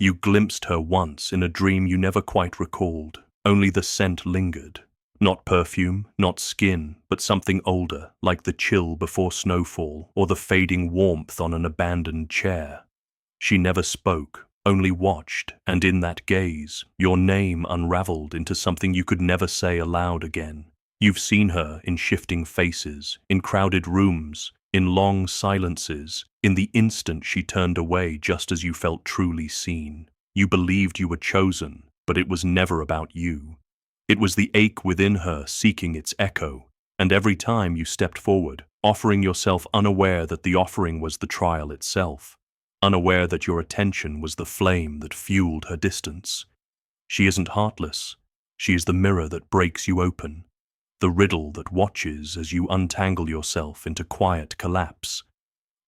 You glimpsed her once in a dream you never quite recalled. Only the scent lingered. Not perfume, not skin, but something older, like the chill before snowfall or the fading warmth on an abandoned chair. She never spoke, only watched, and in that gaze, your name unraveled into something you could never say aloud again. You've seen her in shifting faces, in crowded rooms, in long silences, in the instant she turned away just as you felt truly seen. You believed you were chosen, but it was never about you. It was the ache within her seeking its echo, and every time you stepped forward, offering yourself unaware that the offering was the trial itself, unaware that your attention was the flame that fueled her distance. She isn't heartless. She is the mirror that breaks you open, the riddle that watches as you untangle yourself into quiet collapse.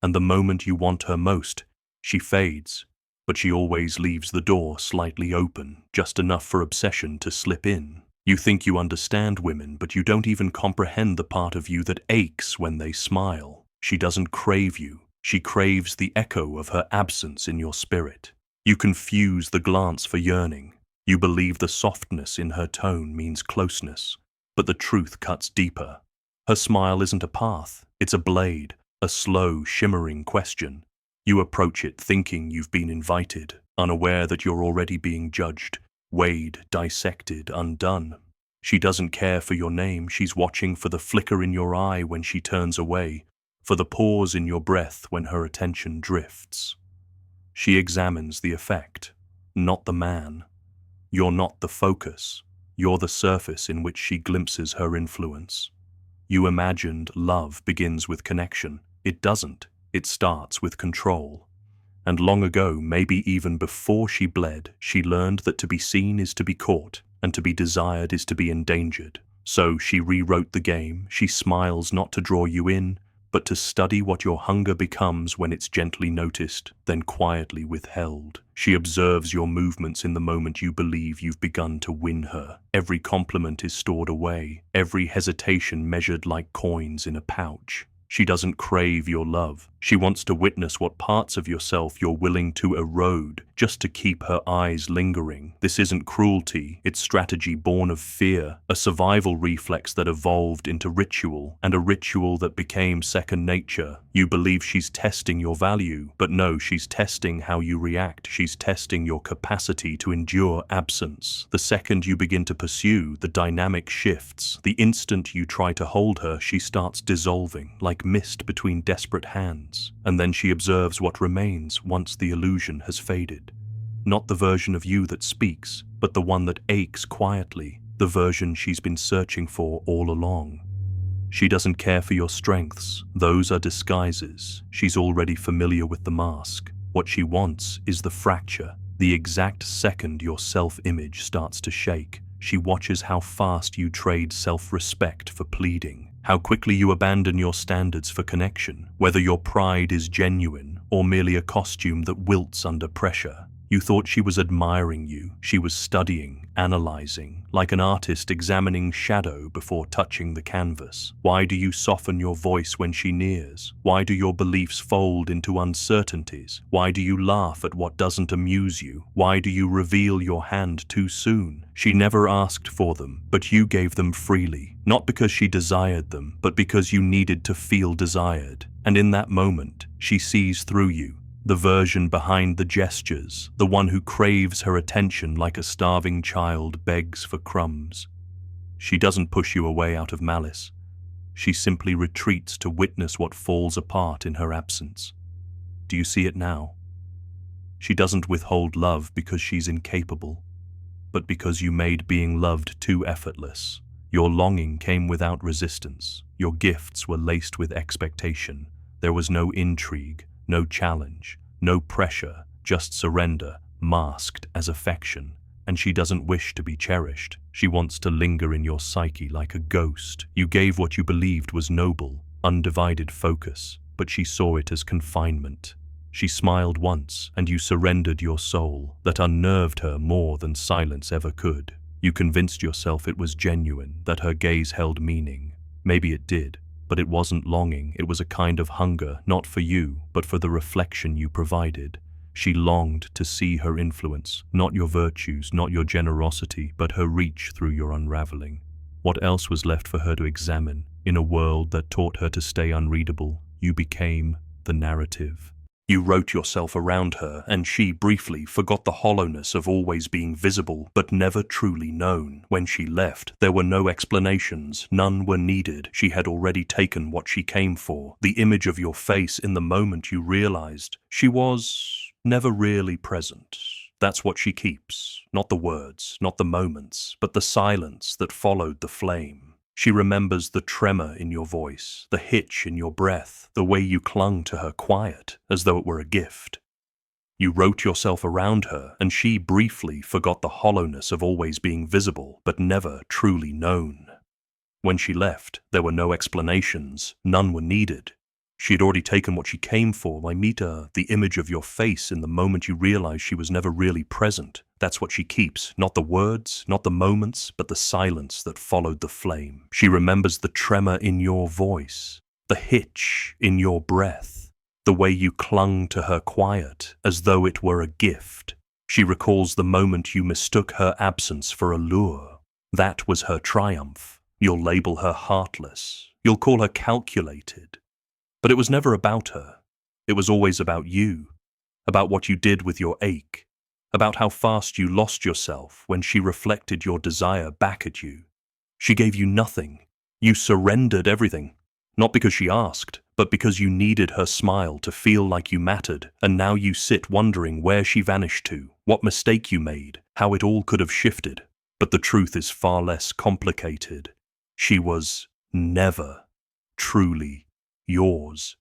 And the moment you want her most, she fades, but she always leaves the door slightly open, just enough for obsession to slip in. You think you understand women, but you don't even comprehend the part of you that aches when they smile. She doesn't crave you. She craves the echo of her absence in your spirit. You confuse the glance for yearning. You believe the softness in her tone means closeness, but the truth cuts deeper. Her smile isn't a path, it's a blade, a slow, shimmering question. You approach it thinking you've been invited, unaware that you're already being judged, weighed, dissected, undone. She doesn't care for your name, she's watching for the flicker in your eye when she turns away, for the pause in your breath when her attention drifts. She examines the effect, not the man. You're not the focus, you're the surface in which she glimpses her influence. You imagined love begins with connection. It doesn't, it starts with control. And long ago, maybe even before she bled, she learned that to be seen is to be caught, and to be desired is to be endangered. So she rewrote the game. She smiles not to draw you in, but to study what your hunger becomes when it's gently noticed, then quietly withheld. She observes your movements in the moment you believe you've begun to win her. Every compliment is stored away, every hesitation measured like coins in a pouch. She doesn't crave your love. She wants to witness what parts of yourself you're willing to erode just to keep her eyes lingering. This isn't cruelty, it's strategy born of fear, a survival reflex that evolved into ritual, and a ritual that became second nature. You believe she's testing your value, but no, she's testing how you react. She's testing your capacity to endure absence. The second you begin to pursue, the dynamic shifts. The instant you try to hold her, she starts dissolving, like mist between desperate hands. And then she observes what remains once the illusion has faded. Not the version of you that speaks, but the one that aches quietly, the version she's been searching for all along. She doesn't care for your strengths. Those are disguises. She's already familiar with the mask. What she wants is the fracture. The exact second your self-image starts to shake, she watches how fast you trade self-respect for pleading, how quickly you abandon your standards for connection, whether your pride is genuine or merely a costume that wilts under pressure. You thought she was admiring you. She was studying, analyzing, like an artist examining shadow before touching the canvas. Why do you soften your voice when she nears? Why do your beliefs fold into uncertainties? Why do you laugh at what doesn't amuse you? Why do you reveal your hand too soon? She never asked for them, but you gave them freely, not because she desired them, but because you needed to feel desired. And in that moment, she sees through you. The version behind the gestures, the one who craves her attention like a starving child begs for crumbs. She doesn't push you away out of malice. She simply retreats to witness what falls apart in her absence. Do you see it now? She doesn't withhold love because she's incapable, but because you made being loved too effortless. Your longing came without resistance. Your gifts were laced with expectation. There was no intrigue, no challenge, no pressure, just surrender, masked as affection. And she doesn't wish to be cherished. She wants to linger in your psyche like a ghost. You gave what you believed was noble, undivided focus, but she saw it as confinement. She smiled once, and you surrendered your soul. That unnerved her more than silence ever could. You convinced yourself it was genuine, that her gaze held meaning. Maybe it did. But it wasn't longing, it was a kind of hunger, not for you, but for the reflection you provided. She longed to see her influence, not your virtues, not your generosity, but her reach through your unraveling. What else was left for her to examine? In a world that taught her to stay unreadable, you became the narrative. You wrote yourself around her, and she briefly forgot the hollowness of always being visible but never truly known. When she left, there were no explanations, none were needed. She had already taken what she came for. The image of your face in the moment you realized she was never really present. That's what she keeps, not the words, not the moments, but the silence that followed the flame. She remembers the tremor in your voice, the hitch in your breath, the way you clung to her quiet, as though it were a gift. You wrote yourself around her, and she briefly forgot the hollowness of always being visible, but never truly known. When she left, there were no explanations, none were needed. She had already taken what she came for. Maimita, the image of your face in the moment you realized she was never really present. That's what she keeps, not the words, not the moments, but the silence that followed the flame. She remembers the tremor in your voice, the hitch in your breath, the way you clung to her quiet, as though it were a gift. She recalls the moment you mistook her absence for a lure. That was her triumph. You'll label her heartless. You'll call her calculated. But it was never about her. It was always about you, about what you did with your ache, about how fast you lost yourself when she reflected your desire back at you. She gave you nothing. You surrendered everything, not because she asked, but because you needed her smile to feel like you mattered, and now you sit wondering where she vanished to, what mistake you made, how it all could have shifted. But the truth is far less complicated. She was never truly yours.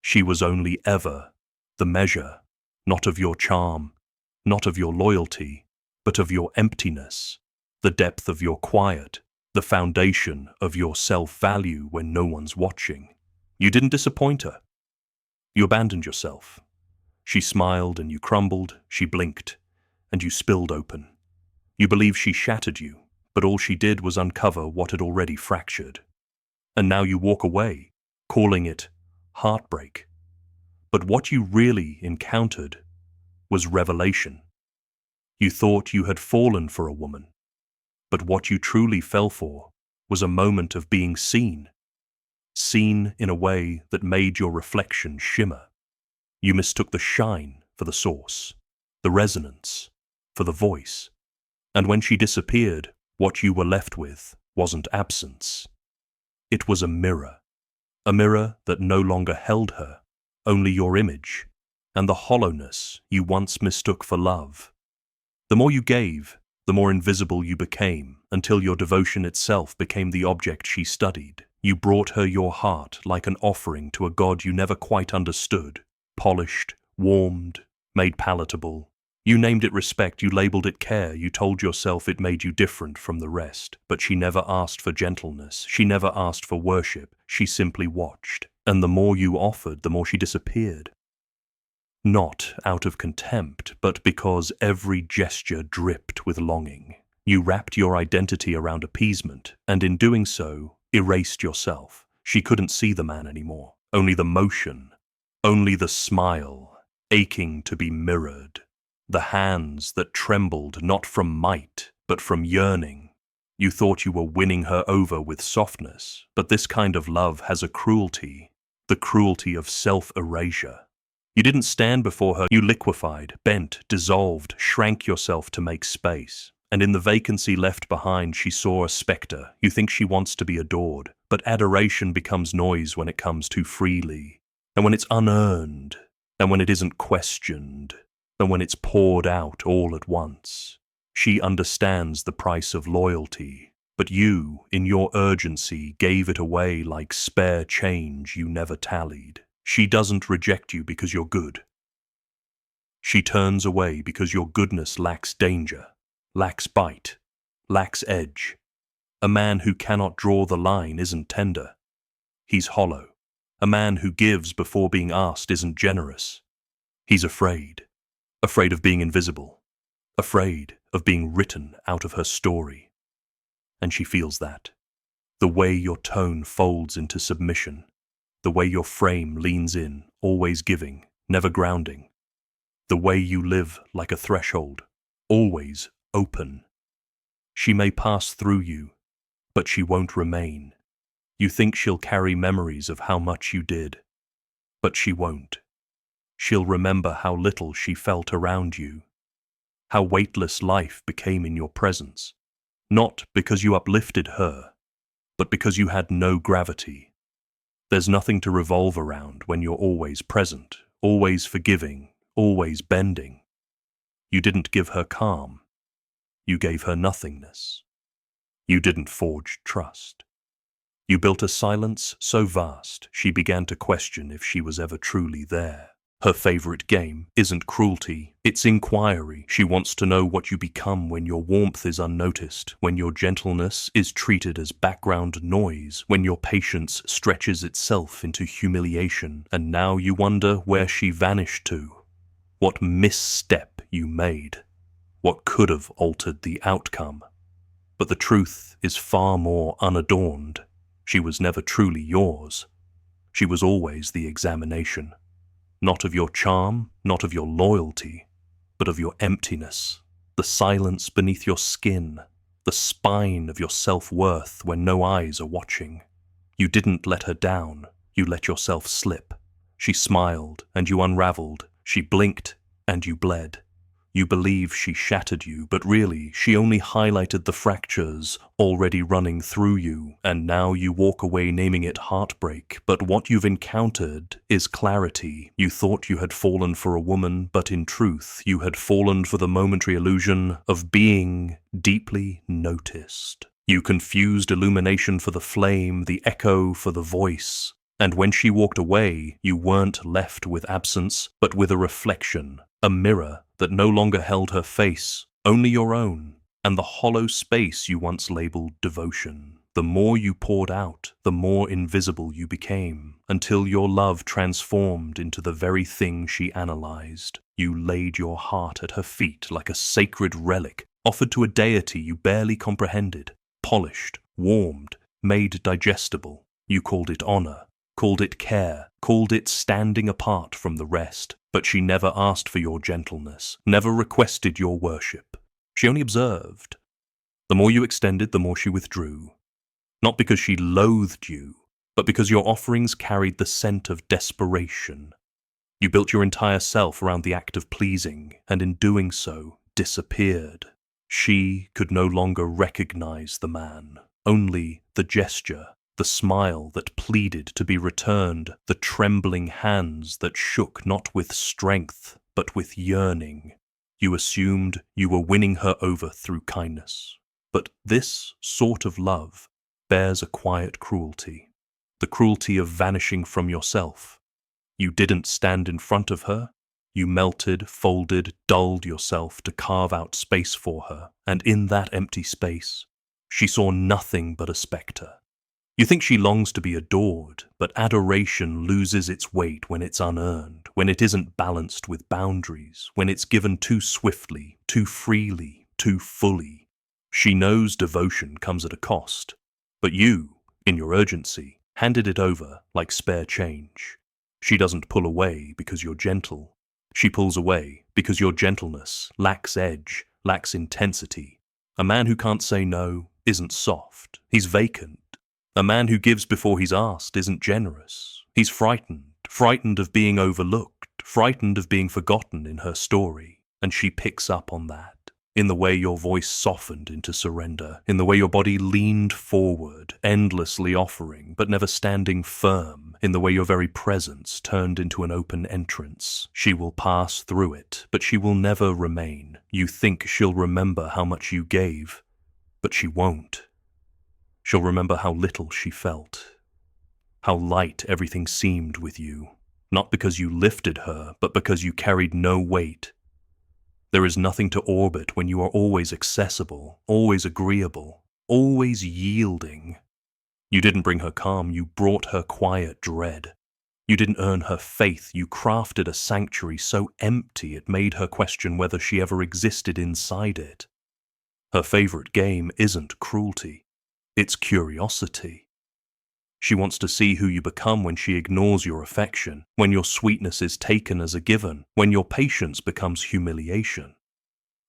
She was only ever the measure, not of your charm, not of your loyalty, but of your emptiness, the depth of your quiet, the foundation of your self-value when no one's watching. You didn't disappoint her. You abandoned yourself. She smiled and you crumbled, she blinked, and you spilled open. You believe she shattered you, but all she did was uncover what had already fractured. And now you walk away, calling it heartbreak. But what you really encountered was revelation. You thought you had fallen for a woman, but what you truly fell for was a moment of being seen in a way that made your reflection shimmer. You mistook the shine for the source, the resonance for the voice. And when she disappeared, what you were left with wasn't absence. It was a mirror that no longer held her, only your image, and the hollowness you once mistook for love. The more you gave, the more invisible you became, until your devotion itself became the object she studied. You brought her your heart like an offering to a god you never quite understood, polished, warmed, made palatable. You named it respect, you labeled it care, you told yourself it made you different from the rest. But she never asked for gentleness, she never asked for worship, she simply watched. And the more you offered, the more she disappeared. Not out of contempt, but because every gesture dripped with longing. You wrapped your identity around appeasement, and in doing so, erased yourself. She couldn't see the man anymore, only the motion, only the smile, aching to be mirrored. The hands that trembled not from might, but from yearning. You thought you were winning her over with softness, but this kind of love has a cruelty, the cruelty of self-erasure. You didn't stand before her, you liquefied, bent, dissolved, shrank yourself to make space. And in the vacancy left behind, she saw a specter. You think she wants to be adored, but adoration becomes noise when it comes too freely, and when it's unearned, and when it isn't questioned, and when it's poured out all at once. She understands the price of loyalty, but you, in your urgency, gave it away like spare change you never tallied. She doesn't reject you because you're good. She turns away because your goodness lacks danger, lacks bite, lacks edge. A man who cannot draw the line isn't tender. He's hollow. A man who gives before being asked isn't generous. He's afraid. Afraid of being invisible, afraid of being written out of her story. And she feels that. The way your tone folds into submission, the way your frame leans in, always giving, never grounding. The way you live like a threshold, always open. She may pass through you, but she won't remain. You think she'll carry memories of how much you did, but she won't. She'll remember how little she felt around you, how weightless life became in your presence, not because you uplifted her, but because you had no gravity. There's nothing to revolve around when you're always present, always forgiving, always bending. You didn't give her calm. You gave her nothingness. You didn't forge trust. You built a silence so vast she began to question if she was ever truly there. Her favorite game isn't cruelty, it's inquiry. She wants to know what you become when your warmth is unnoticed, when your gentleness is treated as background noise, when your patience stretches itself into humiliation. And now you wonder where she vanished to, what misstep you made, what could have altered the outcome. But the truth is far more unadorned. She was never truly yours. She was always the examination. Not of your charm, not of your loyalty, but of your emptiness, the silence beneath your skin, the spine of your self-worth when no eyes are watching. You didn't let her down, you let yourself slip. She smiled and you unraveled, she blinked and you bled. You believe she shattered you, but really she only highlighted the fractures already running through you, and now you walk away naming it heartbreak. But what you've encountered is clarity. You thought you had fallen for a woman, but in truth you had fallen for the momentary illusion of being deeply noticed. You confused illumination for the flame, the echo for the voice. And when she walked away, you weren't left with absence, but with a reflection, a mirror that no longer held her face, only your own, and the hollow space you once labeled devotion. The more you poured out, the more invisible you became, until your love transformed into the very thing she analyzed. You laid your heart at her feet like a sacred relic, offered to a deity you barely comprehended, polished, warmed, made digestible. You called it honor, called it care, called it standing apart from the rest, but she never asked for your gentleness, never requested your worship. She only observed. The more you extended, the more she withdrew. Not because she loathed you, but because your offerings carried the scent of desperation. You built your entire self around the act of pleasing, and in doing so, disappeared. She could no longer recognize the man, only the gesture, the smile that pleaded to be returned, the trembling hands that shook not with strength, but with yearning. You assumed you were winning her over through kindness. But this sort of love bears a quiet cruelty, the cruelty of vanishing from yourself. You didn't stand in front of her. You melted, folded, dulled yourself to carve out space for her, and in that empty space, she saw nothing but a spectre. You think she longs to be adored, but adoration loses its weight when it's unearned, when it isn't balanced with boundaries, when it's given too swiftly, too freely, too fully. She knows devotion comes at a cost, but you, in your urgency, handed it over like spare change. She doesn't pull away because you're gentle. She pulls away because your gentleness lacks edge, lacks intensity. A man who can't say no isn't soft, he's vacant. A man who gives before he's asked isn't generous. He's frightened of being overlooked, frightened of being forgotten in her story. And she picks up on that, in the way your voice softened into surrender, in the way your body leaned forward, endlessly offering, but never standing firm, in the way your very presence turned into an open entrance. She will pass through it, but she will never remain. You think she'll remember how much you gave, but she won't. She'll remember how little she felt, how light everything seemed with you, not because you lifted her, but because you carried no weight. There is nothing to orbit when you are always accessible, always agreeable, always yielding. You didn't bring her calm, you brought her quiet dread. You didn't earn her faith, you crafted a sanctuary so empty it made her question whether she ever existed inside it. Her favorite game isn't cruelty. It's curiosity. She wants to see who you become when she ignores your affection, when your sweetness is taken as a given, when your patience becomes humiliation.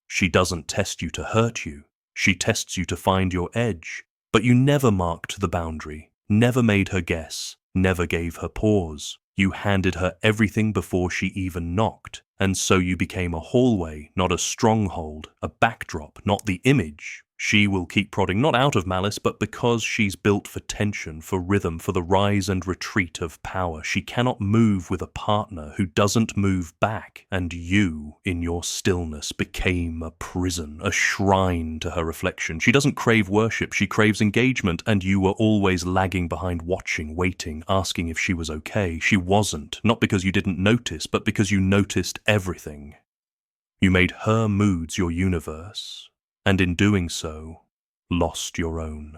She doesn't test you to hurt you. She tests you to find your edge. But you never marked the boundary, never made her guess, never gave her pause. You handed her everything before she even knocked, and so you became a hallway, not a stronghold, a backdrop, not the image. She will keep prodding, not out of malice, but because she's built for tension, for rhythm, for the rise and retreat of power. She cannot move with a partner who doesn't move back, and you, in your stillness, became a prison, a shrine to her reflection. She doesn't crave worship, she craves engagement, and you were always lagging behind, watching, waiting, asking if she was okay. She wasn't, not because you didn't notice, but because you noticed everything. You made her moods your universe, and in doing so, lost your own.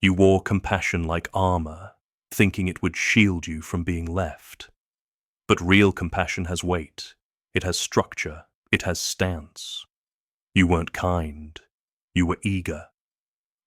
You wore compassion like armor, thinking it would shield you from being left. But real compassion has weight, it has structure, it has stance. You weren't kind, you were eager.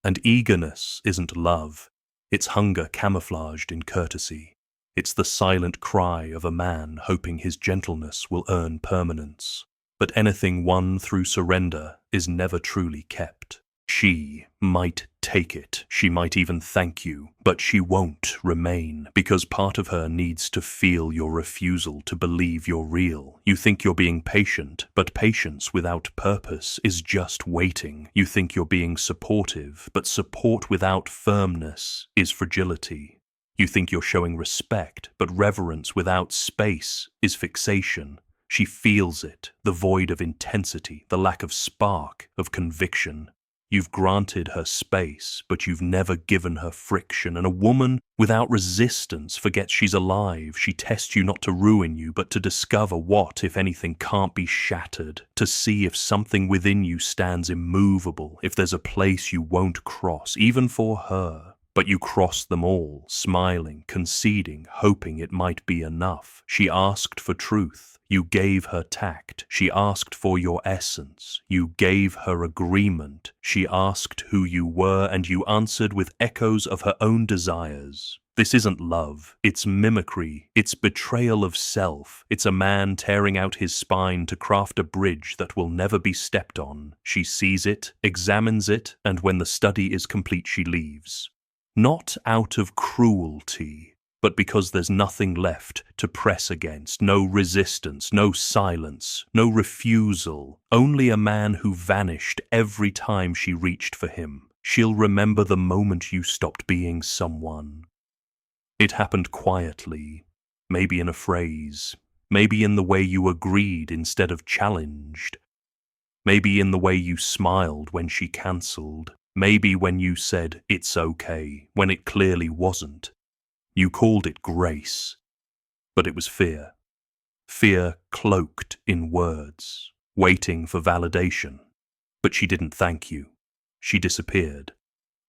And eagerness isn't love, it's hunger camouflaged in courtesy. It's the silent cry of a man hoping his gentleness will earn permanence. But anything won through surrender is never truly kept. She might take it, she might even thank you, but she won't remain, because part of her needs to feel your refusal, to believe you're real. You think you're being patient, but patience without purpose is just waiting. You think you're being supportive, but support without firmness is fragility. You think you're showing respect, but reverence without space is fixation. She feels it, the void of intensity, the lack of spark, of conviction. You've granted her space, but you've never given her friction. And a woman without resistance forgets she's alive. She tests you not to ruin you, but to discover what, if anything, can't be shattered. To see if something within you stands immovable, if there's a place you won't cross, even for her. But you crossed them all, smiling, conceding, hoping it might be enough. She asked for truth. You gave her tact. She asked for your essence. You gave her agreement. She asked who you were, and you answered with echoes of her own desires. This isn't love. It's mimicry. It's betrayal of self. It's a man tearing out his spine to craft a bridge that will never be stepped on. She sees it, examines it, and when the study is complete, she leaves. Not out of cruelty, but because there's nothing left to press against, no resistance, no silence, no refusal, only a man who vanished every time she reached for him. She'll remember the moment you stopped being someone. It happened quietly, maybe in a phrase, maybe in the way you agreed instead of challenged, maybe in the way you smiled when she cancelled, maybe when you said, "It's okay," when it clearly wasn't. You called it grace, but it was fear. Fear cloaked in words, waiting for validation. But she didn't thank you. She disappeared.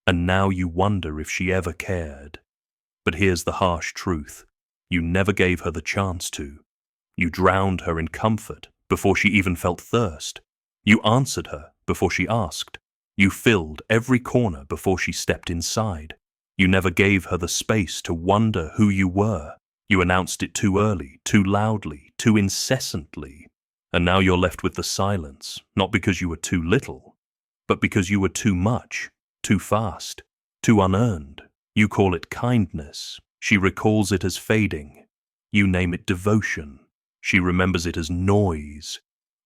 And now you wonder if she ever cared. But here's the harsh truth. You never gave her the chance to. You drowned her in comfort before she even felt thirst. You answered her before she asked. You filled every corner before she stepped inside. You never gave her the space to wonder who you were. You announced it too early, too loudly, too incessantly. And now you're left with the silence, not because you were too little, but because you were too much, too fast, too unearned. You call it kindness. She recalls it as fading. You name it devotion. She remembers it as noise.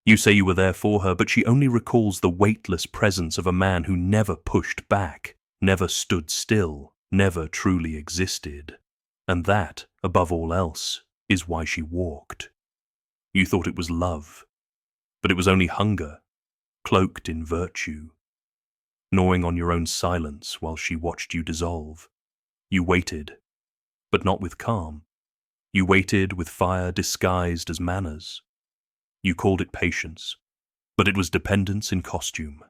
You say you were there for her, but she only recalls the weightless presence of a man who never pushed back, never stood still, never truly existed. And that, above all else, is why she walked. You thought it was love, but it was only hunger, cloaked in virtue. Gnawing on your own silence while she watched you dissolve. You waited, but not with calm. You waited with fire disguised as manners. You called it patience, but it was dependence in costume.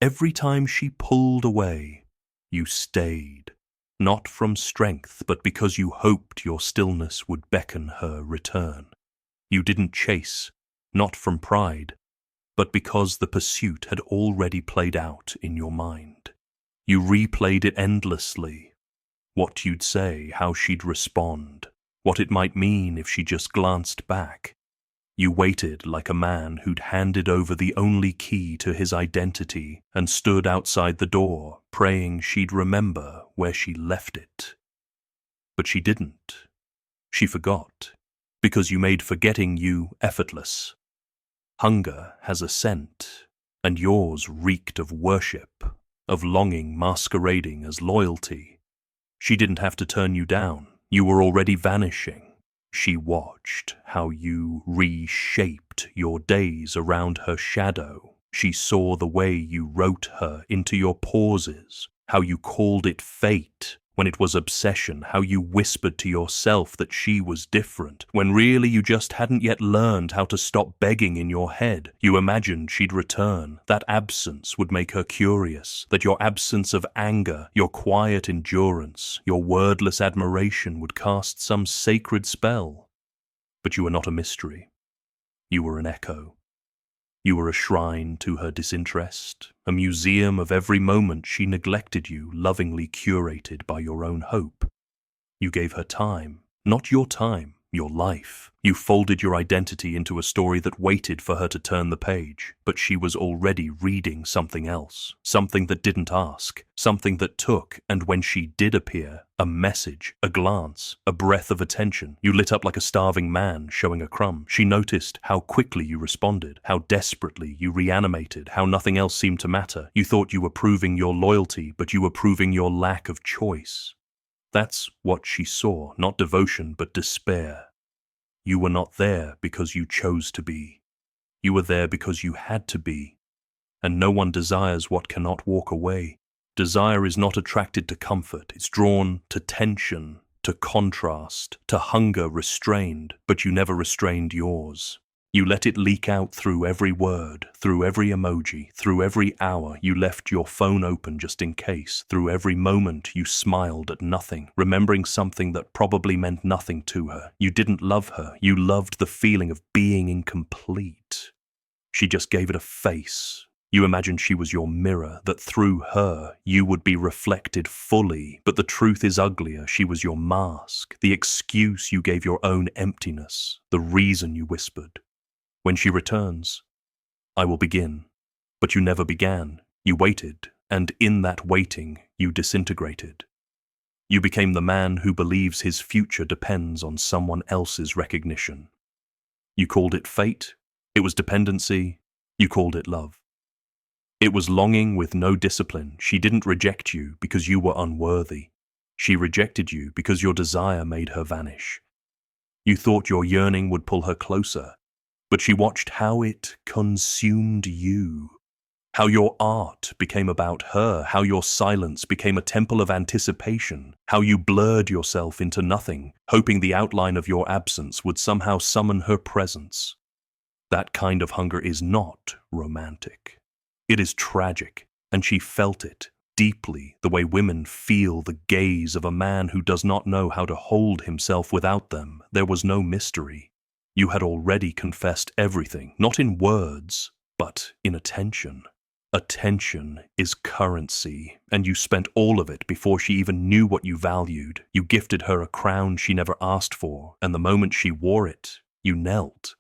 Every time she pulled away, you stayed, not from strength, but because you hoped your stillness would beckon her return. You didn't chase, not from pride, but because the pursuit had already played out in your mind. You replayed it endlessly, what you'd say, how she'd respond, what it might mean if she just glanced back. You waited like a man who'd handed over the only key to his identity and stood outside the door, praying she'd remember where she left it. But she didn't. She forgot, because you made forgetting you effortless. Hunger has a scent, and yours reeked of worship, of longing masquerading as loyalty. She didn't have to turn you down. You were already vanishing. She watched how you reshaped your days around her shadow. She saw the way you wrote her into your pauses, how you called it fate when it was obsession, how you whispered to yourself that she was different, when really you just hadn't yet learned how to stop begging in your head. You imagined she'd return, that absence would make her curious, that your absence of anger, your quiet endurance, your wordless admiration would cast some sacred spell. But you were not a mystery. You were an echo. You were a shrine to her disinterest, a museum of every moment she neglected you, lovingly curated by your own hope. You gave her time, not your time, your life. You folded your identity into a story that waited for her to turn the page, but she was already reading something else, something that didn't ask, something that took, and when she did appear, a message, a glance, a breath of attention. You lit up like a starving man showing a crumb. She noticed how quickly you responded, how desperately you reanimated, how nothing else seemed to matter. You thought you were proving your loyalty, but you were proving your lack of choice. That's what she saw, not devotion, but despair. You were not there because you chose to be. You were there because you had to be. And no one desires what cannot walk away. Desire is not attracted to comfort. It's drawn to tension, to contrast, to hunger restrained, but you never restrained yours. You let it leak out through every word, through every emoji, through every hour. You left your phone open just in case. Through every moment you smiled at nothing, remembering something that probably meant nothing to her. You didn't love her. You loved the feeling of being incomplete. She just gave it a face. You imagined she was your mirror, that through her you would be reflected fully. But the truth is uglier. She was your mask, the excuse you gave your own emptiness, the reason you whispered. When she returns, I will begin. But you never began. You waited, and in that waiting, you disintegrated. You became the man who believes his future depends on someone else's recognition. You called it fate. It was dependency. You called it love. It was longing with no discipline. She didn't reject you because you were unworthy. She rejected you because your desire made her vanish. You thought your yearning would pull her closer, but she watched how it consumed you, how your art became about her, how your silence became a temple of anticipation, how you blurred yourself into nothing, hoping the outline of your absence would somehow summon her presence. That kind of hunger is not romantic. It is tragic, and she felt it deeply, the way women feel the gaze of a man who does not know how to hold himself without them. There was no mystery. You had already confessed everything, not in words, but in attention. Attention is currency, and you spent all of it before she even knew what you valued. You gifted her a crown she never asked for, and the moment she wore it, you knelt.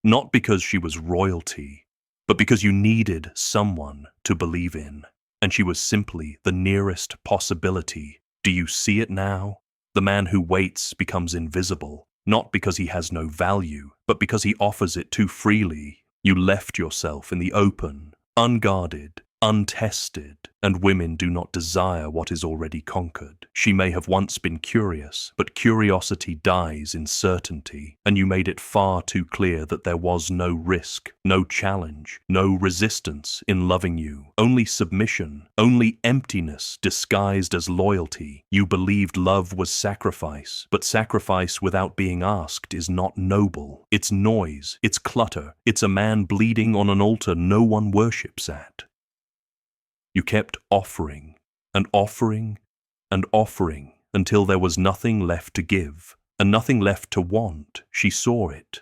Not because she was royalty, but because you needed someone to believe in, and she was simply the nearest possibility. Do you see it now? The man who waits becomes invisible. Not because he has no value, but because he offers it too freely. You left yourself in the open, unguarded, untested, and women do not desire what is already conquered. She may have once been curious, but curiosity dies in certainty, and you made it far too clear that there was no risk, no challenge, no resistance in loving you. Only submission, only emptiness disguised as loyalty. You believed love was sacrifice, but sacrifice without being asked is not noble. It's noise, it's clutter, it's a man bleeding on an altar no one worships at. You kept offering and offering and offering until there was nothing left to give and nothing left to want. She saw it.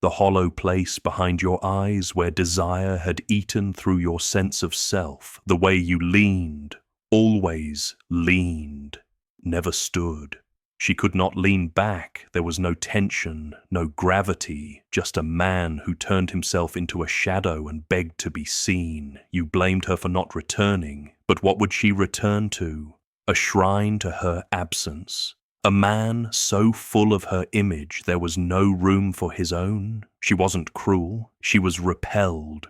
The hollow place behind your eyes where desire had eaten through your sense of self, the way you leaned, always leaned. never stood. She could not lean back. There was no tension, no gravity, just a man who turned himself into a shadow and begged to be seen. You blamed her for not returning, but what would she return to? A shrine to her absence. A man so full of her image there was no room for his own. She wasn't cruel. She was repelled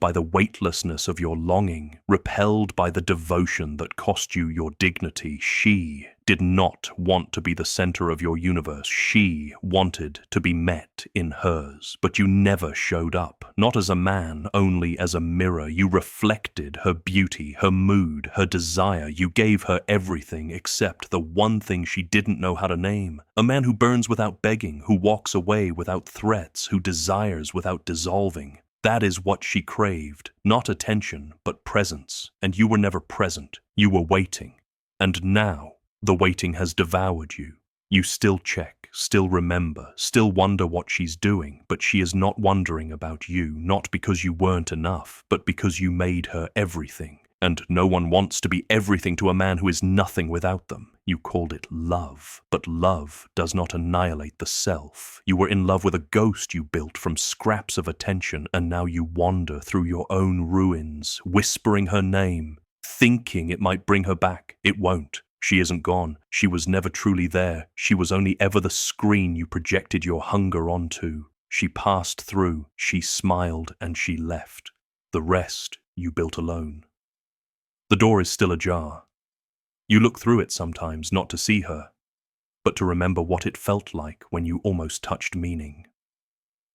by the weightlessness of your longing, repelled by the devotion that cost you your dignity. She did not want to be the center of your universe. She wanted to be met in hers, but you never showed up, not as a man, only as a mirror. You reflected her beauty, her mood, her desire. You gave her everything except the one thing she didn't know how to name. A man who burns without begging, who walks away without threats, who desires without dissolving. That is what she craved, not attention, but presence. And you were never present. You were waiting. And now, the waiting has devoured you. You still check, still remember, still wonder what she's doing, but she is not wondering about you, not because you weren't enough, but because you made her everything. And no one wants to be everything to a man who is nothing without them. You called it love, but love does not annihilate the self. You were in love with a ghost you built from scraps of attention, and now you wander through your own ruins, whispering her name, thinking it might bring her back. It won't. She isn't gone. She was never truly there. She was only ever the screen you projected your hunger onto. She passed through, she smiled, and she left. The rest you built alone. The door is still ajar. You look through it sometimes, not to see her, but to remember what it felt like when you almost touched meaning.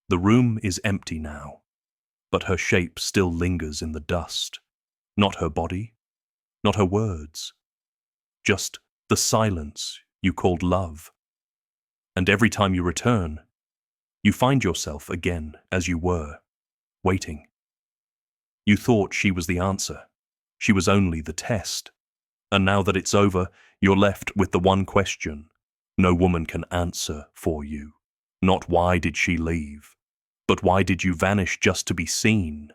The room is empty now, but her shape still lingers in the dust. Not her body, not her words, just the silence you called love. And every time you return, you find yourself again as you were, waiting. You thought she was the answer. She was only the test. And now that it's over, you're left with the one question no woman can answer for you. Not why did she leave, but why did you vanish just to be seen?